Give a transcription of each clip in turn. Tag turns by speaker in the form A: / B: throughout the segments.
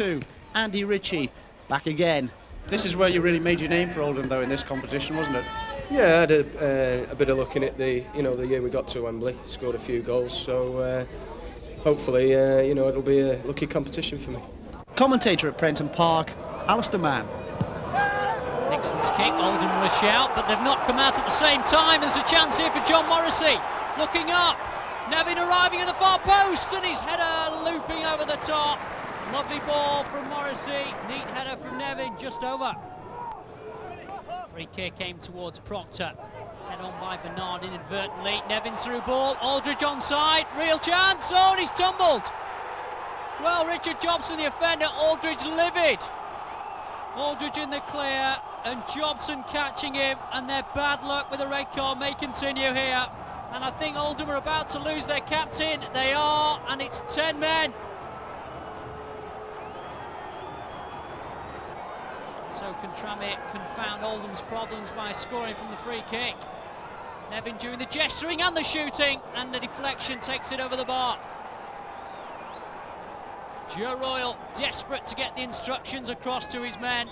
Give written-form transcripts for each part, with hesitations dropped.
A: 2. Andy Ritchie back again. This is where you really made your name for Oldham, though, in this competition, wasn't it?
B: Yeah, I had a bit of looking at the year we got to Wembley, scored a few goals, so hopefully it'll be a lucky competition for me.
A: Commentator at Prenton Park, Alistair Mann.
C: Nixon's kick, Oldham with a shout, but they've not come out at the same time. There's a chance here for John Morrissey, looking up. Nevin arriving at the far post, and his header looping over the top. Lovely ball from Morrissey, neat header from Nevin, just over. Free kick came towards Proctor, head on by Bernard inadvertently. Nevin through ball, Aldridge onside, real chance, oh, and he's tumbled. Well, Richard Jobson, the offender, Aldridge livid. Aldridge in the clear, and Jobson catching him, and their bad luck with a red card may continue here. And I think Oldham are about to lose their captain. They are, and it's 10 men. So can Tranmere confound Oldham's problems by scoring from the free kick. Nevin doing the gesturing and the shooting, and the deflection takes it over the bar. Joe Royal desperate to get the instructions across to his men.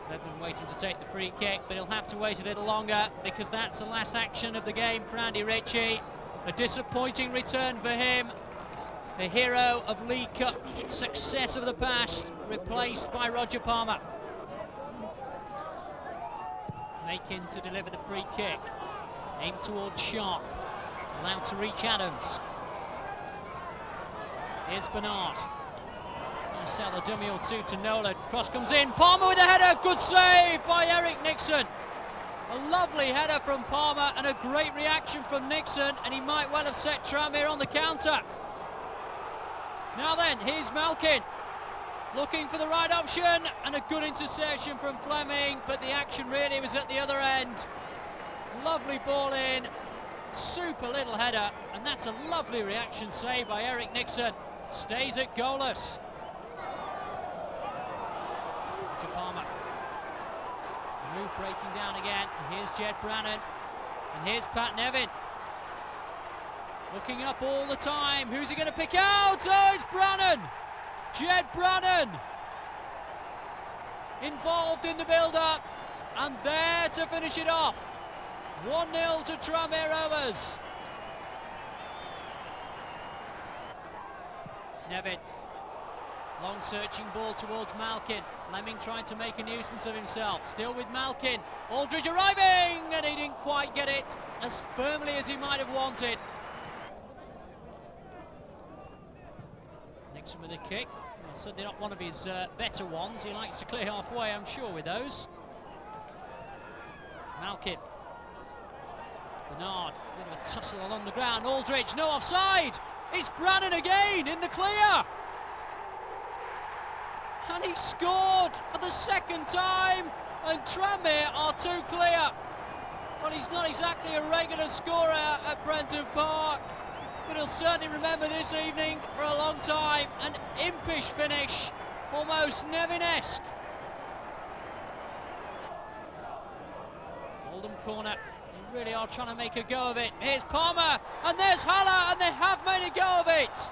C: Redmond waiting to take the free kick, but he'll have to wait a little longer because that's the last action of the game for Andy Ritchie. A disappointing return for him. The hero of League Cup success of the past, replaced by Roger Palmer. Making to deliver the free kick. Aimed towards Sharp. Allowed to reach Adams. Here's Bernard. Gonna sell a dummy or two to Nolan. Cross comes in. Palmer with a header. Good save by Eric Nixon. A lovely header from Palmer and a great reaction from Nixon, and he might well have set Tranmere on the counter. Now then, here's Malkin. Looking for the right option, and a good interception from Fleming, but the action really was at the other end. Lovely ball in. Super little header, and that's a lovely reaction save by Eric Nixon. Stays at goalless. Roger Palmer. Move breaking down again. And here's Jed Brannan. And here's Pat Nevin. Looking up all the time. Who's he going to pick out? Oh, it's Brannan. Jed Brannan. Involved in the build-up. And there to finish it off. 1-0 to Tranmere Rovers. Nevin. Long searching ball towards Malkin. Fleming trying to make a nuisance of himself. Still with Malkin. Aldridge arriving, and he didn't quite get it as firmly as he might have wanted. Nixon with a kick. Well, certainly not one of his better ones. He likes to clear halfway, I'm sure, with those. Malkin. Bernard, a bit of a tussle along the ground. Aldridge, no offside. It's Brannan again in the clear. And he scored for the second time. And Tranmere are too clear. Well, he's not exactly a regular scorer at Prenton Park, but he'll certainly remember this evening for a long time. An impish finish, almost Nevin-esque. Oldham corner. Really are trying to make a go of it. Here's Palmer, and there's Haller, and they have made a go of it.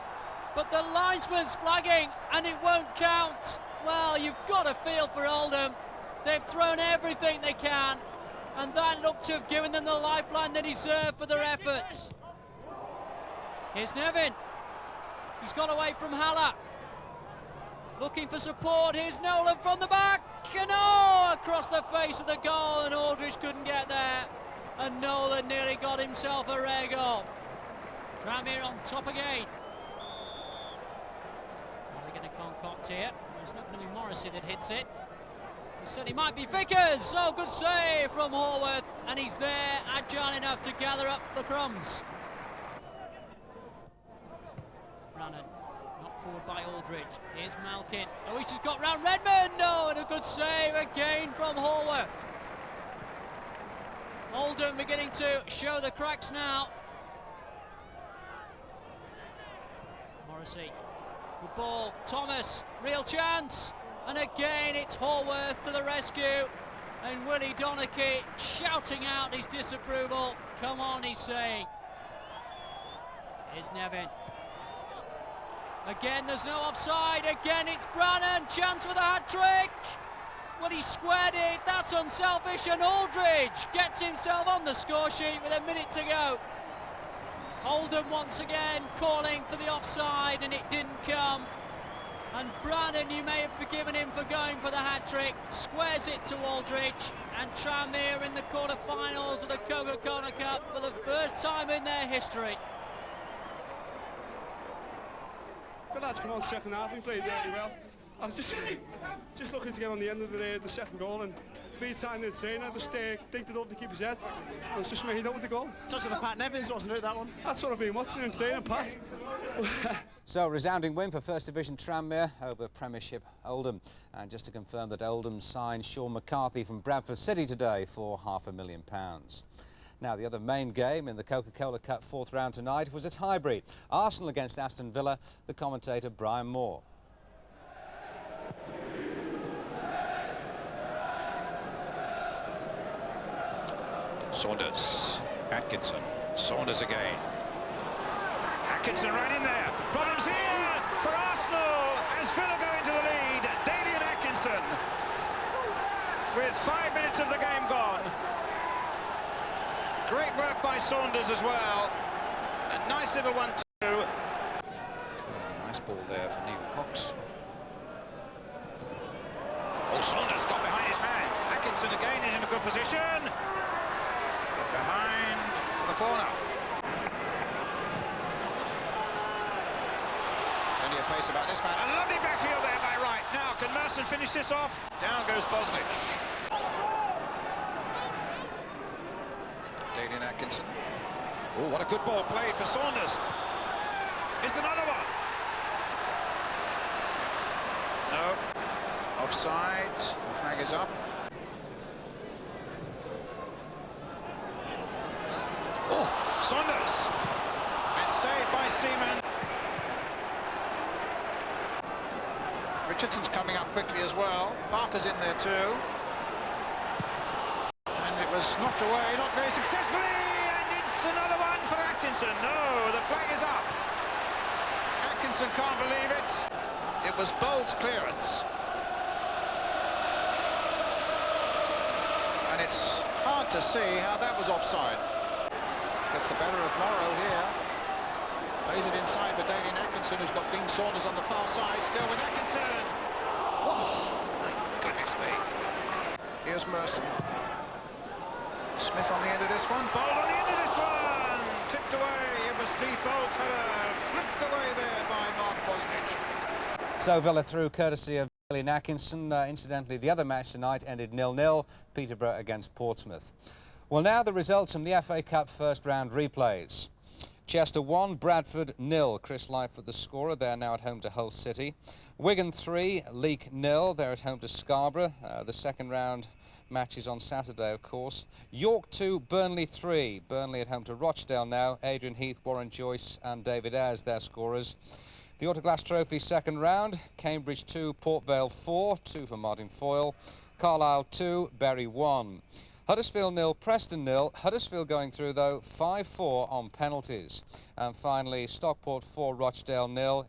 C: But the linesman's flagging, and it won't count. Well, you've got a feel for Oldham. They've thrown everything they can, and that looked to have given them the lifeline they deserve for their efforts. Here's Nevin. He's got away from Haller. Looking for support. Here's Nolan from the back. And oh, across the face of the goal, and Aldridge couldn't get there. And Nolan nearly got himself a rare goal. Tranmere on top again. What are they going to concoct here? It's not going to be Morrissey that hits it. It certainly might be Vickers. Oh, good save from Horworth. And he's there, agile enough to gather up the crumbs. Brannan, knocked forward by Aldridge. Here's Malkin. Oh, he's just got round Redmond. Oh, and a good save again from Horworth. Oldham beginning to show the cracks now. Morrissey, good ball, Thomas, real chance, and again it's Horworth to the rescue, and Willie Donachie shouting out his disapproval. Come on, he's saying. Here's Nevin. Again, there's no offside. Again, it's Brannan. Chance with a hat-trick. Well, he squared it. That's unselfish. And Aldridge gets himself on the score sheet with a minute to go. Oldham once again calling for the offside, and it didn't come. And Brannan, you may have forgiven him for going for the hat-trick, squares it to Aldridge, and Tranmere in the quarter-finals of the Coca-Cola Cup for the first time in their history.
D: The lads come on second half, we played really well. I was just looking to get on the end of the second goal, and beat time in the train, I just dinked it up to keep his head. I was just made out with the goal.
A: Touch of the Pat Nevins, wasn't it, that one?
D: That's what I've been watching in training, Pat.
E: So, resounding win for First Division Tranmere over Premiership Oldham. And just to confirm that Oldham signed Sean McCarthy from Bradford City today for £500,000. Now, the other main game in the Coca-Cola Cup fourth round tonight was at Highbury. Arsenal against Aston Villa, the commentator Brian Moore.
F: Saunders, Atkinson, Saunders again. Atkinson right in there. Problems here for Arsenal as Villa go into the lead. Dalian Atkinson with 5 minutes of the game gone. Great work by Saunders as well. A nice little 1-2. Nice ball there for Neil Cox. Oh, Saunders got behind his man. Atkinson again is in a good position. Behind for the corner. Plenty of pace about this man. A lovely back heel there by Wright. Now, can Merson finish this off? Down goes Bosnich. Dalian Atkinson. Oh, what a good ball played for Saunders. Is another one? No. Offside. The flag is up. Oh, Saunders. It's saved by Seaman. Richardson's coming up quickly as well. Parker's in there too. And it was knocked away, not very successfully. And it's another one for Atkinson. No, the flag is up. Atkinson can't believe it. It was Bold's clearance. And it's hard to see how that was offside. Gets the better of Morrow here. Plays it inside for Dalian Atkinson, who's got Dean Saunders on the far side, still with Atkinson. Oh, my goodness me. Here's Merson. Smith on the end of this one. Bold on the end of this one. Tipped away. It was Steve Bold's header. Flipped away there by Mark Bosnich.
E: So Villa through courtesy of Dalian Atkinson. Incidentally, the other match tonight ended 0-0. Peterborough against Portsmouth. Well, now the results from the FA Cup first round replays. Chester 1, Bradford 0. Chris Lightfoot the scorer. They're now at home to Hull City. Wigan 3, Leek 0. They're at home to Scarborough. The second round match is on Saturday, of course. York 2, Burnley 3. Burnley at home to Rochdale now. Adrian Heath, Warren Joyce and David Ayres, their scorers. The Autoglass Trophy second round. Cambridge 2, Port Vale 4. 2 for Martin Foyle. Carlisle 2, Bury 1. Huddersfield 0, Preston 0. Huddersfield going through, though, 5-4 on penalties. And finally, Stockport 4, Rochdale 0.